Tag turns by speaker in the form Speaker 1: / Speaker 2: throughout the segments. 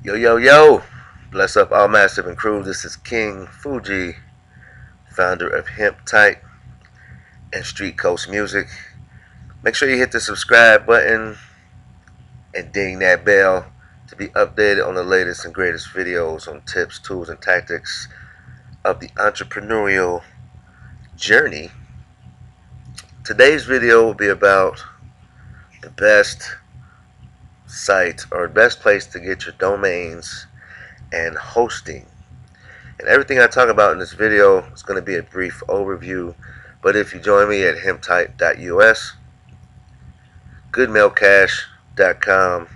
Speaker 1: Yo, yo, yo! Bless up all massive and crew. This is King Fuji, founder of Hemp Tight and Street Coast Music. Make sure you hit the subscribe button and ding that bell to be updated on the latest and greatest videos on tips, tools, and tactics of the entrepreneurial journey. Today's video will be about the best site or best place to get your domains and hosting. And everything I talk about in this video is going to be a brief overview. But if you join me at hemptight.us, goodmailcash.com,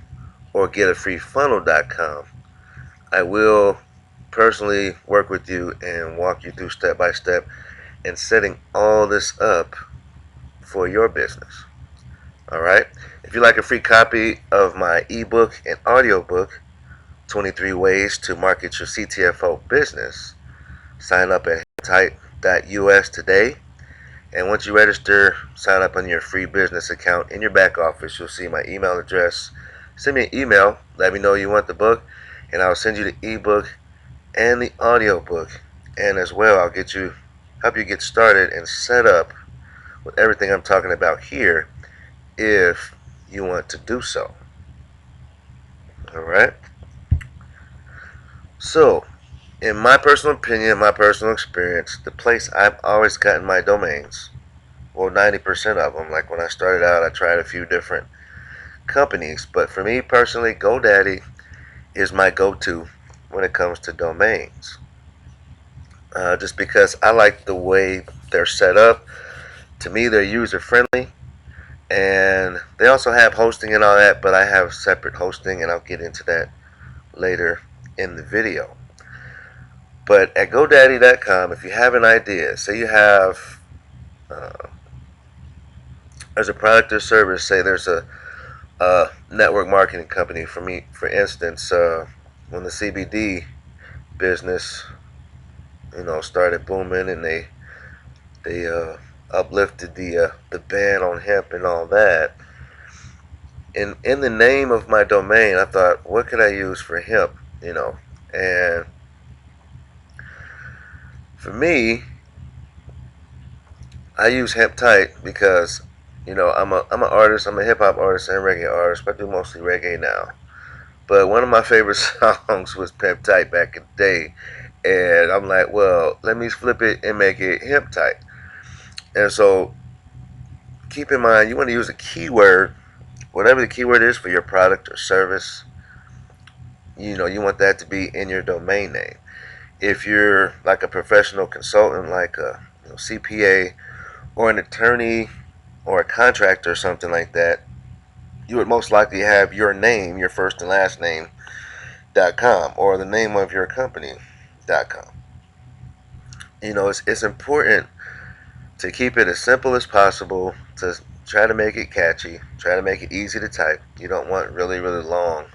Speaker 1: or getafreefunnel.com, I will personally work with you and walk you through step by step and setting all this up for your business. Alright? If you'd like a free copy of my ebook and audiobook, 23 Ways to Market Your CTFO Business, sign up at hemptight.us today. And once you register, sign up on your free business account in your back office. You'll see my email address. Send me an email. Let me know you want the book, and I'll send you the ebook and the audiobook. And as well, I'll help you get started and set up with everything I'm talking about here if you want to do so. All right. So, in my personal opinion, my personal experience, the place I've always gotten my domains, well, 90% of them, like when I started out, I tried a few different companies, but for me personally, GoDaddy is my go-to when it comes to domains. Just because I like the way they're set up. To me, they're user-friendly, and they also have hosting and all that, but I have separate hosting, and I'll get into that later in the video. But at GoDaddy.com, if you have an idea, say you have there's a product or service, say there's a network marketing company. For me, for instance, when the CBD business, started booming, and they uplifted the ban on hemp and all that. In the name of my domain, I thought, what could I use for hemp? And for me, I use Hemp Tight because I'm an artist. I'm a hip hop artist and reggae artist, but I do mostly reggae now. But one of my favorite songs was Pimp Tight back in the day. And I'm like, well, let me flip it and make it Hemp Tight. And so keep in mind, you want to use a keyword, whatever the keyword is for your product or service. You want that to be in your domain name. If you're like a professional consultant, like a CPA or an attorney or a contractor or something like that, you would most likely have your name, your first and last name .com, or the name of your company .com. It's important to keep it as simple as possible, to try to make it catchy, try to make it easy to type. You don't want really long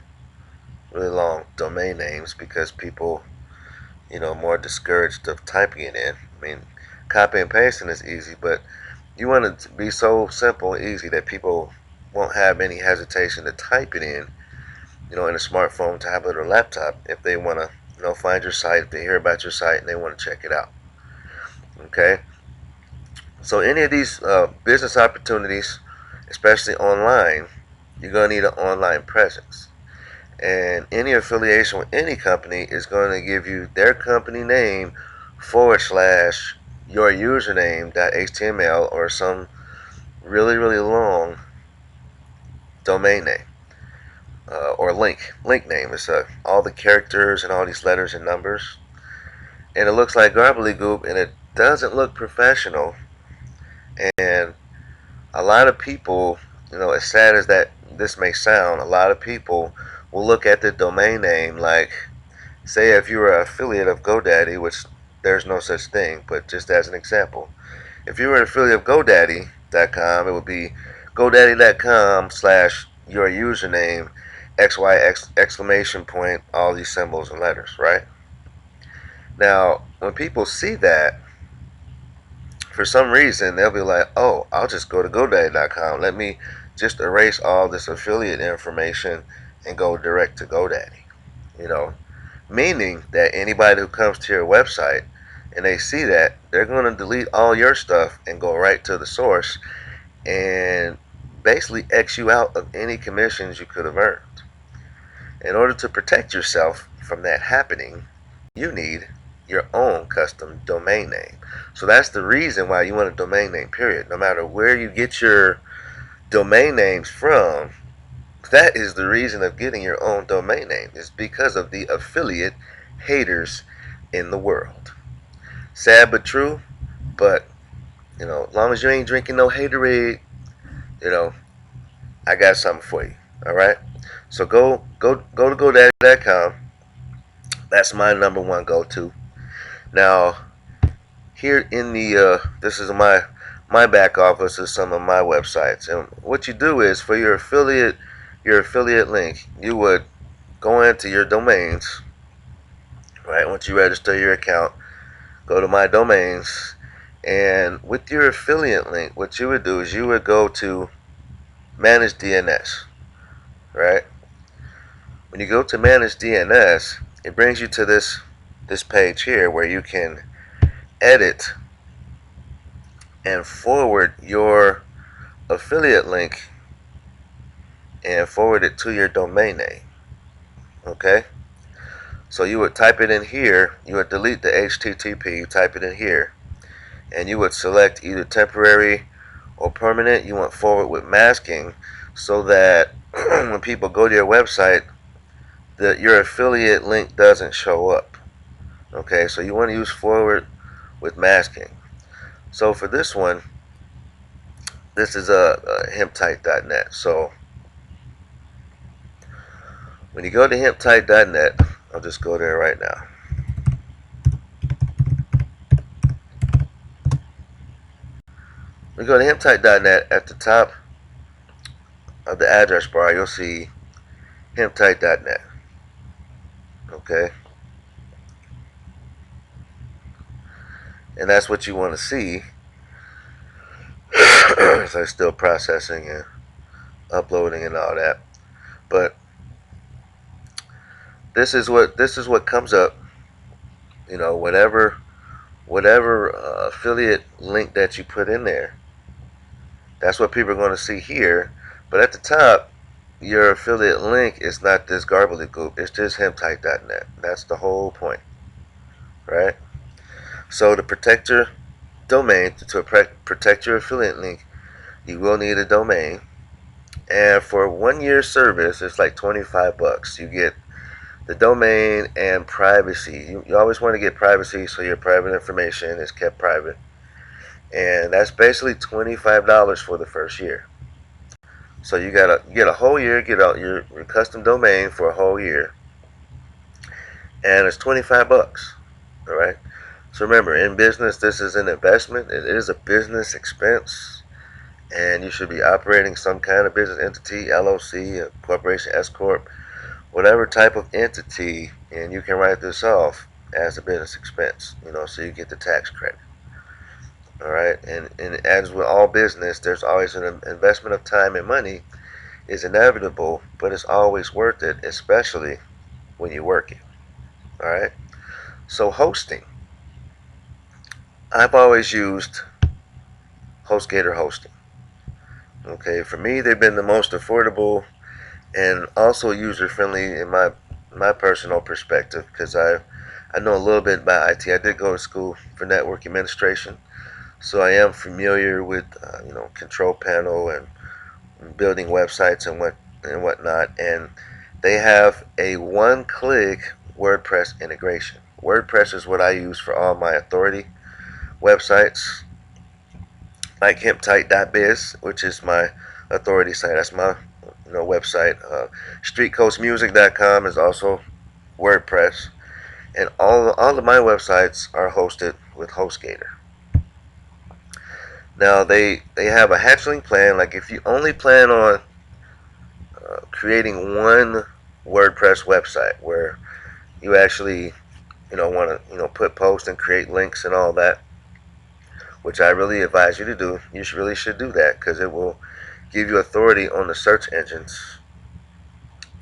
Speaker 1: domain names, because people more discouraged of typing it in. I mean, copy and pasting is easy, but you want it to be so simple and easy that people won't have any hesitation to type it in a smartphone, tablet, or laptop if they want to find your site, if they hear about your site and they want to check it out. Okay, so any of these business opportunities, especially online, you're going to need an online presence. And any affiliation with any company is going to give you their company name / your username.html, or some really long domain name, or link name. It's all the characters and all these letters and numbers, and it looks like gobbledygook, and it doesn't look professional. And a lot of people, as sad as that this may sound, a lot of people will look at the domain name, like, say if you were an affiliate of GoDaddy, which there's no such thing, but just as an example, if you were an affiliate of GoDaddy.com, it would be GoDaddy.com / your username XY ! All these symbols and letters, right? Now, when people see that, for some reason, they'll be like, oh, I'll just go to GoDaddy.com. Let me just erase all this affiliate information and go direct to GoDaddy. You know, meaning that anybody who comes to your website and they see that, they're going to delete all your stuff and go right to the source and basically X you out of any commissions you could have earned. In order to protect yourself from that happening, you need your own custom domain name. So that's the reason why you want a domain name, period. No matter where you get your domain names from, that is the reason of getting your own domain name. It's because of the affiliate haters in the world. Sad but true, but as long as you ain't drinking no haterade, you know, I got something for you. All right. So go to GoDaddy.com. That's my number one go-to. Now, here in the this is my back office of some of my websites, and what you do is for your affiliate link, you would go into your domains, right? Once you register your account, go to my domains, and with your affiliate link, what you would do is you would go to manage DNS, right? When you go to manage DNS, it brings you to this page here where you can edit and forward your affiliate link and forward it to your domain name. Okay? So you would type it in here, you would delete the HTTP, you type it in here, and you would select either temporary or permanent. You want forward with masking so that when people go to your website, that your affiliate link doesn't show up. Okay, so you want to use forward with masking. So for this one, this is hemptight.net. So when you go to hemptight.net, I'll just go there right now. When you go to hemptight.net, at the top of the address bar, you'll see hemptight.net. Okay? And that's what you want to see. So it's still processing and uploading and all that. But this is what comes up. Whatever affiliate link that you put in there, that's what people are going to see here. But at the top, your affiliate link is not this gobbledygook. It's just hemptight.net. That's the whole point, right? So to protect your domain, to protect your affiliate link, you will need a domain. And for 1 year service, it's like $25. You get the domain and privacy. You always want to get privacy, so your private information is kept private. And that's basically $25 for the first year. So you get a whole year, get out your custom domain for a whole year, and it's $25. All right. So remember, in business, this is an investment. It is a business expense, and you should be operating some kind of business entity, LLC, a corporation, S corp, whatever type of entity, and you can write this off as a business expense. So you get the tax credit. All right, and as with all business, there's always an investment of time and money is inevitable, but it's always worth it, especially when you work it. All right, so hosting. I've always used HostGator hosting. Okay, for me, they've been the most affordable and also user-friendly in my personal perspective, because I know a little bit about IT. I did go to school for network administration. So I am familiar with control panel and building websites and whatnot. And they have a one-click WordPress integration. WordPress is what I use for all my authority websites, like hemptight.biz, which is my authority site. That's my website. Streetcoastmusic.com is also WordPress, and all of my websites are hosted with HostGator. Now they have a hatchling plan. Like if you only plan on creating one WordPress website where you actually want to put posts and create links and all that, which I really advise you to do. You really should do that, because it will give you authority on the search engines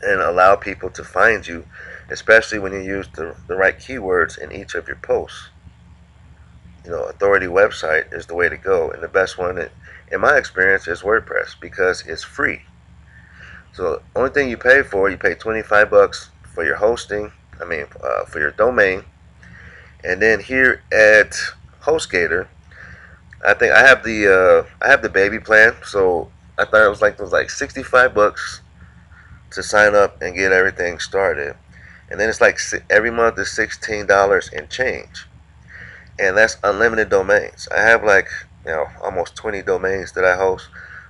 Speaker 1: and allow people to find you especially when you use the right keywords in each of your posts. Authority website is the way to go, and the best one, in my experience, is WordPress because it's free. So the only thing you pay 25 bucks for your hosting. For your domain, and then here at HostGator, I think I have the baby plan, so I thought it was like 65 bucks to sign up and get everything started, and then it's like every month is $16 and change, and that's unlimited domains. I have like almost 20 domains that I host,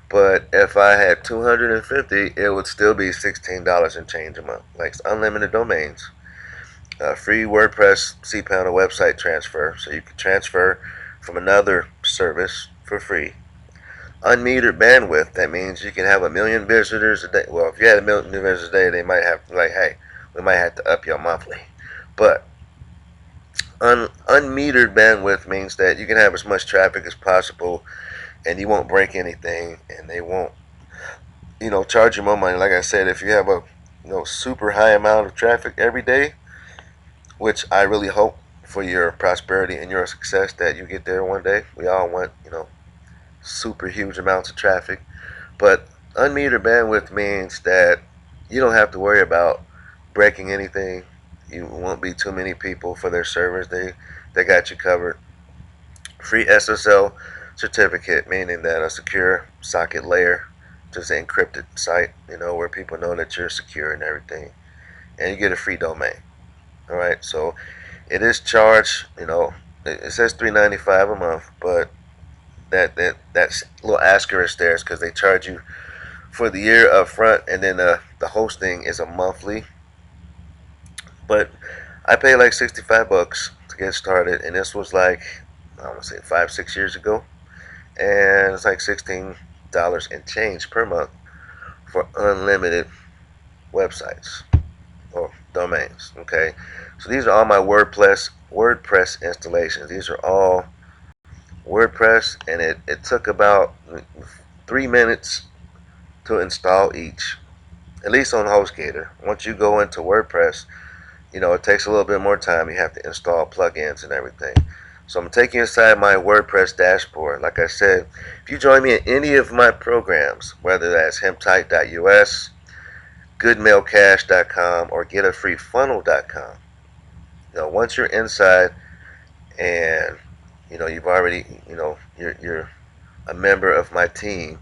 Speaker 1: but if I had 250, it would still be $16 and change a month. Like it's unlimited domains, free WordPress cPanel website transfer, so you can transfer from another service for free. Unmetered bandwidth, that means you can have 1 million visitors a day. Well, if you had 1 million visitors a day, they might have to be like, hey, we might have to up your monthly. But unmetered bandwidth means that you can have as much traffic as possible and you won't break anything, and they won't charge you more money. Like I said, if you have a super high amount of traffic every day, which I really hope for your prosperity and your success that you get there one day. We all want super huge amounts of traffic, but unmetered bandwidth means that you don't have to worry about breaking anything. You won't be too many people for their servers. They got you covered. Free SSL certificate, meaning that a secure socket layer, just an encrypted site, where people know that you're secure and everything. And you get a free domain. All right, so it is charged. It says $3.95 a month, but that's a little asterisk there because they charge you for the year up front, and then the hosting is a monthly. But I paid like 65 bucks to get started, and this was like I want to say 5-6 years ago, and it's like $16 and change per month for unlimited websites or domains. Okay, so these are all my WordPress installations. These are all WordPress, and it took about 3 minutes to install each, at least on HostGator. Once you go into WordPress, it takes a little bit more time. You have to install plugins and everything. So I'm taking you inside my WordPress dashboard. Like I said, if you join me in any of my programs, whether that's hemptight.us, goodmailcash.com, or getafreefunnel.com, once you're inside and you've already you're a member of my team,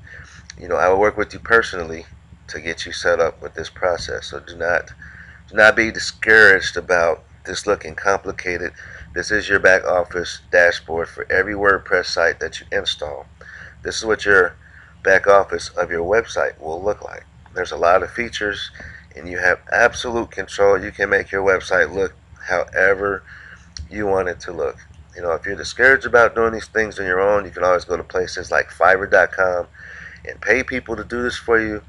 Speaker 1: I will work with you personally to get you set up with this process. So do not be discouraged about this looking complicated. This is your back office dashboard for every WordPress site that you install. This is what your back office of your website will look like. There's a lot of features, and you have absolute control. You can make your website look however you want it to look. If you're discouraged about doing these things on your own, you can always go to places like Fiverr.com and pay people to do this for you.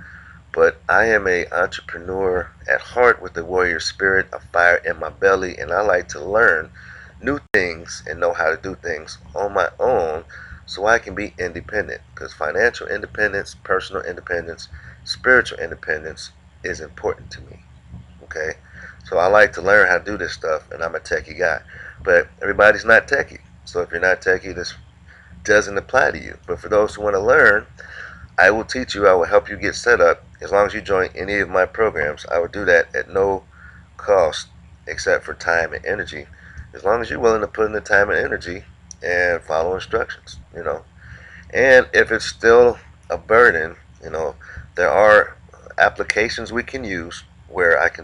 Speaker 1: But I am an entrepreneur at heart with a warrior spirit, a fire in my belly, and I like to learn new things and know how to do things on my own so I can be independent. Because financial independence, personal independence, spiritual independence is important to me. Okay? So I like to learn how to do this stuff, and I'm a techie guy. But everybody's not techie. So if you're not techie, this doesn't apply to you. But for those who want to learn, I will teach you. I will help you get set up. As long as you join any of my programs, I will do that at no cost except for time and energy. As long as you're willing to put in the time and energy and follow instructions, And if it's still a burden, there are applications we can use where I can